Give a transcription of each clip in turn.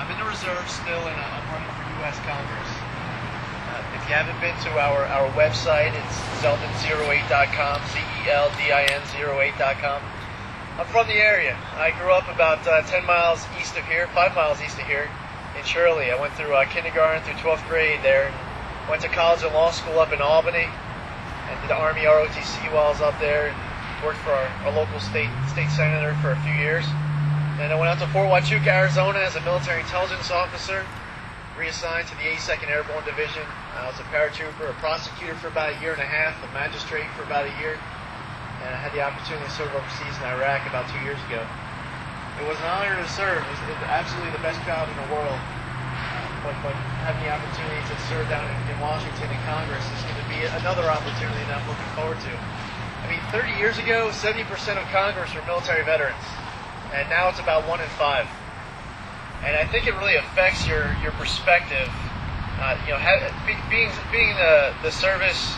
I'm in the reserve still, and I'm running for U.S. Congress. If you haven't been to our website, it's Zeldin08.com, Zeldin08.com. I'm from the area. I grew up about 10 miles east of here, 5 miles east of here, in Shirley. I went through kindergarten through 12th grade there, and went to college and law school up in Albany, and did the Army ROTC while I was up there, and worked for our local state senator for a few years. Then I went out to Fort Huachuca, Arizona as a military intelligence officer, reassigned to the 82nd Airborne Division. I was a paratrooper, a prosecutor for about a year and a half, a magistrate for about a year, and I had the opportunity to serve overseas in Iraq about 2 years ago. It was an honor to serve. It was absolutely the best job in the world. But having the opportunity to serve down in Washington in Congress is going to be another opportunity that I'm looking forward to. I mean, 30 years ago, 70% of Congress were military veterans, and now it's about 1 in 5. And I think it really affects your perspective. Being the service,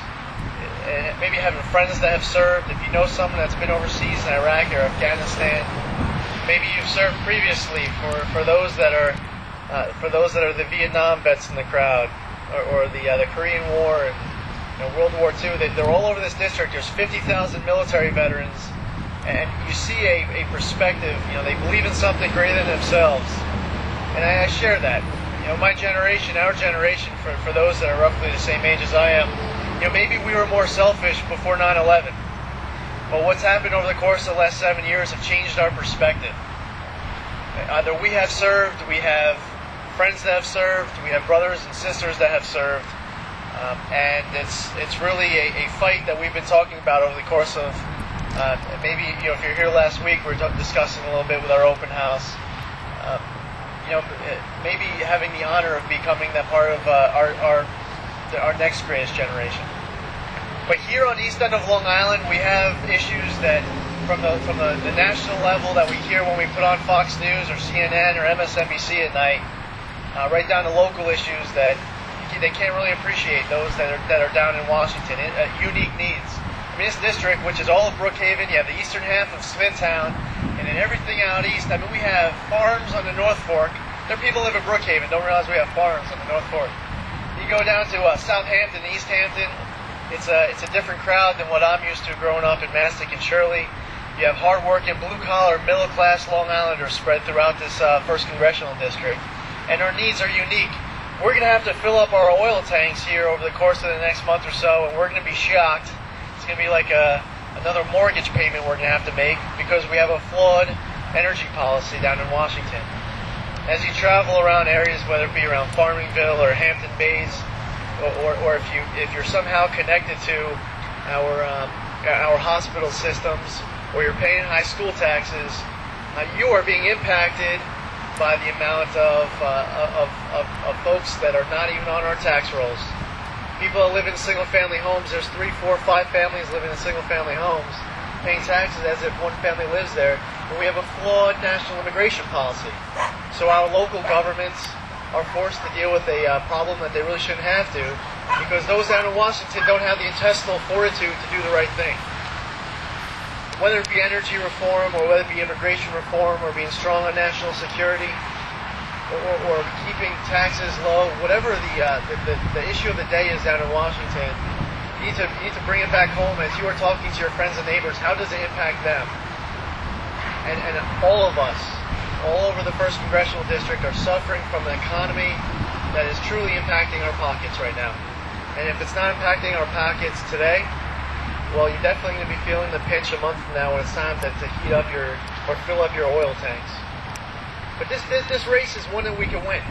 and maybe having friends that have served. If you know someone that's been overseas in Iraq or Afghanistan, maybe you've served previously. For those that are the Vietnam vets in the crowd, or the Korean War and World War II, they're all over this district. There's 50,000 military veterans, and you see a perspective. They believe in something greater than themselves. And I share that. My generation, our generation, for those that are roughly the same age as I am, maybe we were more selfish before 9/11. But what's happened over the course of the last 7 years have changed our perspective. Either we have served, we have friends that have served, we have brothers and sisters that have served, and it's really a fight that we've been talking about over the course of maybe if you're here last week, we're discussing a little bit with our open house. Maybe having the honor of becoming that part of our next greatest generation. But here on the east end of Long Island, we have issues that from the national level that we hear when we put on Fox News or CNN or MSNBC at night, right down to local issues that they can't really appreciate. Those that are down in Washington, unique needs. I mean, this district, which is all of Brookhaven, you have the eastern half of Smithtown, and then everything out east. I mean, we have farms on the North Fork. There are people who live in Brookhaven, don't realize we have farms on the North Fork. You go down to Southampton, East Hampton, it's a different crowd than what I'm used to growing up in Mastic and Shirley. You have hard-working, blue-collar, middle-class Long Islanders spread throughout this 1st Congressional District, and our needs are unique. We're going to have to fill up our oil tanks here over the course of the next month or so, and we're going to be shocked. It's going to be like another mortgage payment we're going to have to make because we have a flawed energy policy down in Washington. As you travel around areas, whether it be around Farmingville or Hampton Bays, or if you're somehow connected to our hospital systems, or you're paying high school taxes, you are being impacted by the amount of folks that are not even on our tax rolls. People that live in single-family homes, there's 3, 4, 5 families living in single-family homes, paying taxes as if one family lives there, but we have a flawed national immigration policy. So our local governments are forced to deal with a problem that they really shouldn't have to, because those down in Washington don't have the intestinal fortitude to do the right thing. Whether it be energy reform, or whether it be immigration reform, or being strong on national security, or keeping taxes low, whatever the issue of the day is down in Washington, you need to bring it back home as you are talking to your friends and neighbors. How does it impact them? And all of us, all over the 1st Congressional District, are suffering from an economy that is truly impacting our pockets right now. And if it's not impacting our pockets today, well, you're definitely going to be feeling the pinch a month from now when it's time to heat up or fill up your oil tanks. But this race is one that we can win.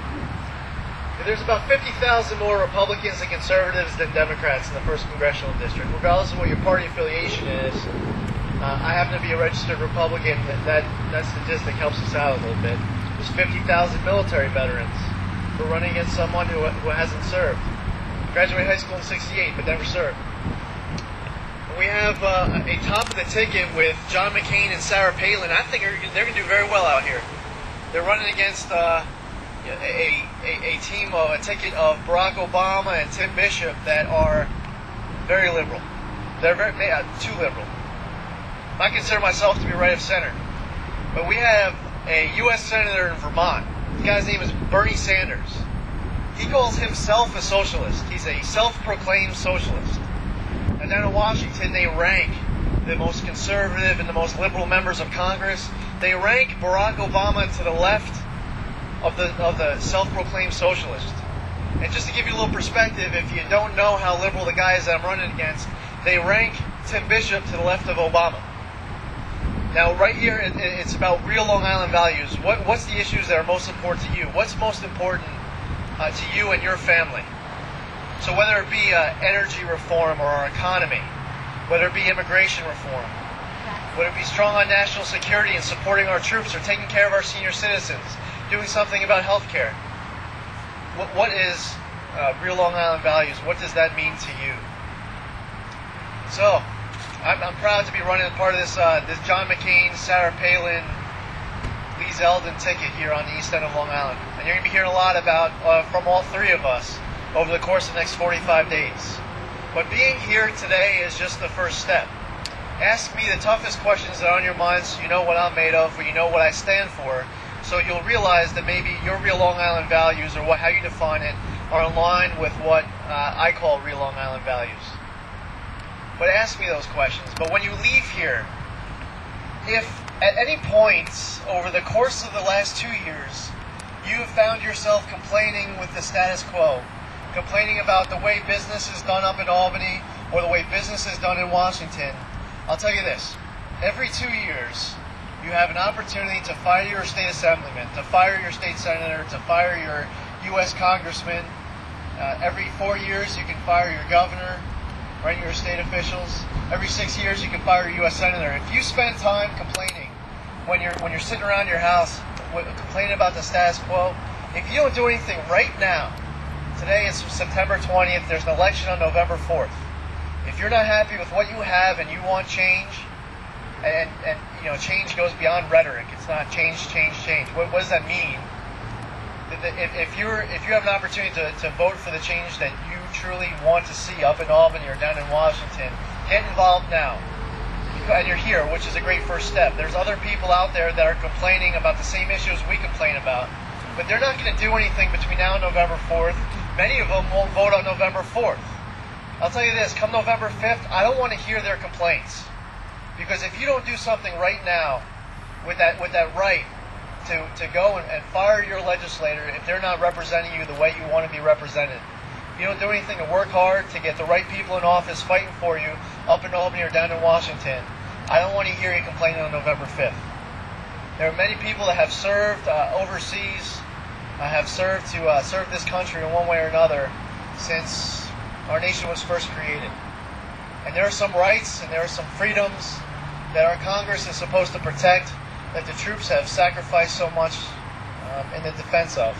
There's about 50,000 more Republicans and conservatives than Democrats in the 1st Congressional District, regardless of what your party affiliation is. I happen to be a registered Republican. That statistic helps us out a little bit. There's 50,000 military veterans who are running against someone who hasn't served. Graduated high school in '68, but never served. We have a top of the ticket with John McCain and Sarah Palin. I think they're going to do very well out here. They're running against a team of a ticket of Barack Obama and Tim Bishop that are very liberal. They're too liberal. I consider myself to be right of center. But we have a U.S. Senator in Vermont The guy's name is Bernie Sanders. He calls himself a socialist. He's a self-proclaimed socialist. And down in Washington, they rank the most conservative and the most liberal members of Congress. They rank Barack Obama to the left of the self-proclaimed socialist. And just to give you a little perspective, if you don't know how liberal the guy is that I'm running against, they rank Tim Bishop to the left of Obama. Now, right here, it's about real Long Island values. What's the issues that are most important to you? What's most important to you and your family? So whether it be energy reform or our economy, whether it be immigration reform, whether it be strong on national security and supporting our troops or taking care of our senior citizens, doing something about health care. What is real Long Island values? What does that mean to you? So, I'm proud to be running part of this John McCain, Sarah Palin, Lee Zeldin ticket here on the east end of Long Island. And you're going to be hearing a lot about from all three of us over the course of the next 45 days. But being here today is just the first step. Ask me the toughest questions that are on your minds so you know what I'm made of, or you know what I stand for, so you'll realize that maybe your real Long Island values, or how you define it, are in line with what I call real Long Island values. But ask me those questions. But when you leave here, if at any point over the course of the last 2 years you have found yourself complaining with the status quo, complaining about the way business is done up in Albany or the way business is done in Washington, I'll tell you this. Every 2 years, you have an opportunity to fire your state assemblyman, to fire your state senator, to fire your U.S. congressman. Every 4 years, you can fire your governor, right, your state officials. Every 6 years, you can fire your U.S. senator. If you spend time complaining when you're sitting around your house complaining about the status quo, if you don't do anything right now, today is September 20th, there's an election on November 4th. If you're not happy with what you have and you want change, and you know, change goes beyond rhetoric. It's not change. What does that mean? If you have an opportunity to vote for the change that you truly want to see up in Albany or down in Washington, get involved now. And you're here, which is a great first step. There's other people out there that are complaining about the same issues we complain about, but they're not going to do anything between now and November 4th. Many of them won't vote on November 4th. I'll tell you this, come November 5th, I don't want to hear their complaints. Because if you don't do something right now with that right to go and fire your legislator if they're not representing you the way you want to be represented, if you don't do anything to work hard to get the right people in office fighting for you up in Albany or down in Washington, I don't want to hear you complaining on November 5th. There are many people that have served overseas, have served to serve this country in one way or another since our nation was first created. And there are some rights and there are some freedoms that our Congress is supposed to protect, that the troops have sacrificed so much in the defense of.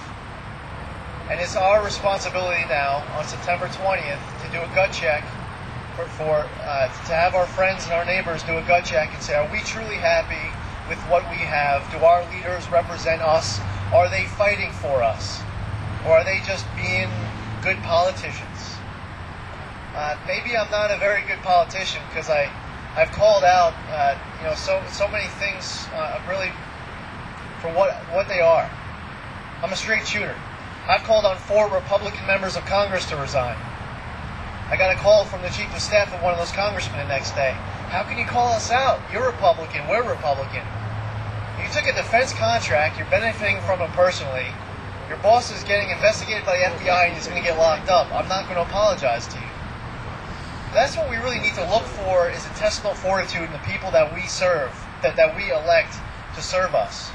And it's our responsibility now, on September 20th, to do a gut check, to have our friends and our neighbors do a gut check and say, are we truly happy with what we have? Do our leaders represent us? Are they fighting for us? Or are they just being good politicians? Maybe I'm not a very good politician because I've called out so many things really for what they are. I'm a straight shooter. I've called on 4 Republican members of Congress to resign. I got a call from the chief of staff of one of those congressmen the next day. How can you call us out? You're Republican. We're Republican. You took a defense contract. You're benefiting from it personally. Your boss is getting investigated by the FBI and he's going to get locked up. I'm not going to apologize to you. That's what we really need to look for, is intestinal fortitude in the people that we serve, that we elect to serve us.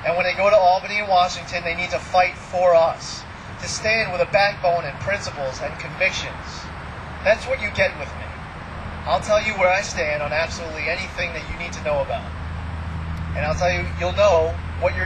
And when they go to Albany and Washington, they need to fight for us, to stand with a backbone and principles and convictions. That's what you get with me. I'll tell you where I stand on absolutely anything that you need to know about. And I'll tell you, you'll know what you're